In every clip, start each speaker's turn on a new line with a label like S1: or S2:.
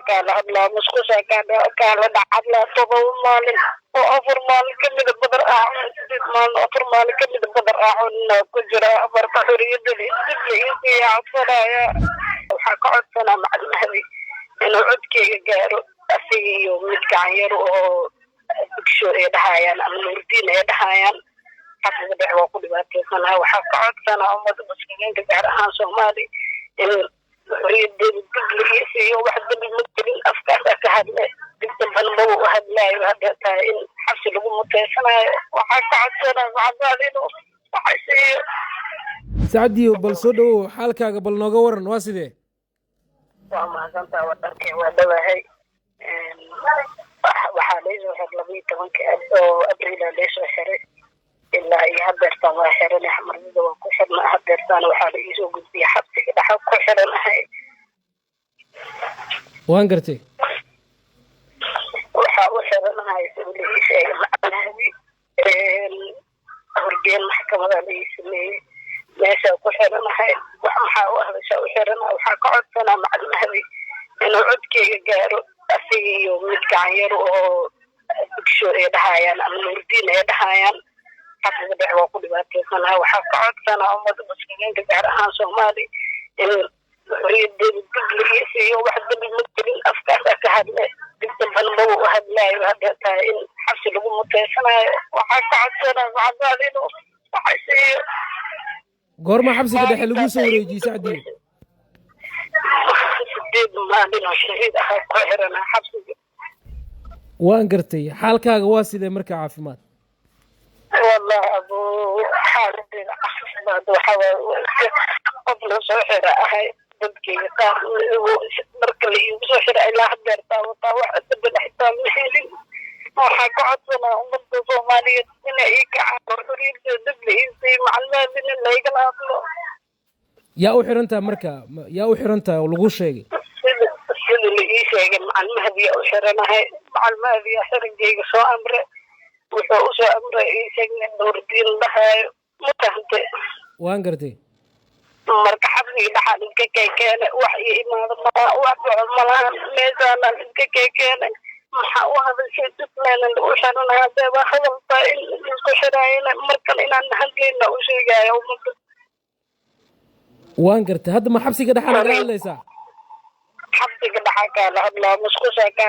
S1: كان هبلا مسكوسة كان لدعبلا طبو مالي وأفر مالي كمد بدر أعون مال أفر مالي كمد بدر أعون كجرا أفر حرية اللي عطفنا يا وحقعد سنة مع المهدي إنه عدكي قارو أسي ومتكعير وبكشو يدهايان أم نوردين يدهايان حفظ دعوة كل باتي سنة وحقعد سنة أمد المسلمين كجارها سومالي إن حرية الدبليسي وواحد بالمسلمين أفكار كهذا جدا بالمو وهدلاي وهدلتا إن حفظ لهم متسنة وحقعد سنة وعبالين وحسي
S2: سعدي وبالصدو حالك قبل نغورن واسده
S1: وما زنت ودركي ودواهي waxaa leesoo xir 12 abriil leesoo xiray ilaa iyo hadeertan waa xiran xamarada waa ku xirna hadeertan waxaa la isoo gudbiyay xabsiga dhaxal ku xiranahay
S2: waan gartay
S1: waxaa u xiranahay suuliisay macnaheedi horjeen maxkamada la sameeyay meesha ku xiranahay waxaa u ahaysa u xiranahay waxaa ka codsanaa macnaheedi inuu codkeyga gaaro أسيو متكعير وبكشو يدهايان أم نوردين يدهايان حفظ دعوة كل باتي سنة وحقعد سنة أمد المسلمين كجارها سومالي إن حرية الدبليسي وواحد بالمسلمين أفكار كهذا جدا بالمو وهدلاي وهدلتا إن حفظ لهم متسنة وحقعد سنة وعبالين وحسي
S2: قرما حبسي كده حلقو سوريجي سعدي waan gartay xaalkaaga waa sidee marka caafimaad
S1: والله أبو حالي عافماد وحاول قبل سحر هاي بدكي قام مركل يسحر إلى حدر طاوطة واحد بالحساب محلي وحقعد سنة ومن صومالية من إيك عبر حرير دبلي زي مع المازن اللي يقلع
S2: yaa u xirantaa marka yaa u xirantaa oo lagu sheegay
S1: sida la ii sheegay macalmahdi oo xiranahay macalmahdi xirinkeyga soo amre wuxuu u soo amray ii sheegay noordiin dhahayo mutahante
S2: waan gartay
S1: marka xabsiga dhaxal iska keene wax iyo imaado ma wax malahan meeshaan iska keene maxaa u hadashay dibnaan u xiranahay hadaba hadalba in isku xiraayeen markan inaan hadlayna u sheegayo
S2: waan gartay hadda ma xabsiga dhaxal ka hadlaysaa
S1: xabsiga dhaxal ka hadlaa musqusha ka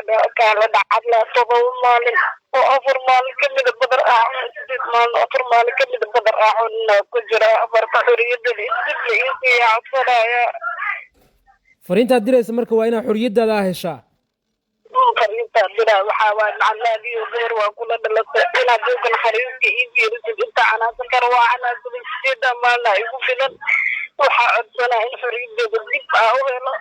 S1: dhacabla tobo maalin oo afar maalin kamid badar aacun afar maalin kamid badar aacun ku jira afarta xuriyada iyo codsanaya
S2: fariintaad diraysa marka waa inaad xuriyadaada heshaa
S1: fariinta dira waxaa waa macnaheedi beer waa kula dhalatay inaad dadkan xariirka iyo fiirisid inta anaasan karo waa anaasan sida maalna igu filan waxaa codsanaa in xorriyadeeda dib u helo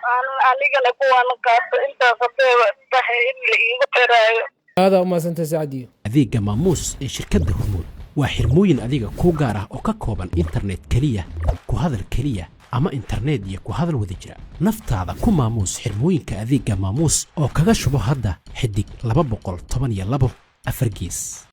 S1: anigana kuwaana qaato intaas hadee tahay in la iigu xiraayo
S2: هذا ما سنت سعدي
S3: أذيك ماموس شركة هرمون وحرموين أذيك كوجارة أو ككوبان إنترنت كلية كهذا الكلية أما إنترنت يكو هذا الوذجرة نفط هذا كو ماموس حرموين كأذيك ماموس أو كذا شبه هذا حدك لبا بقول طبعا يلبو أفرجيس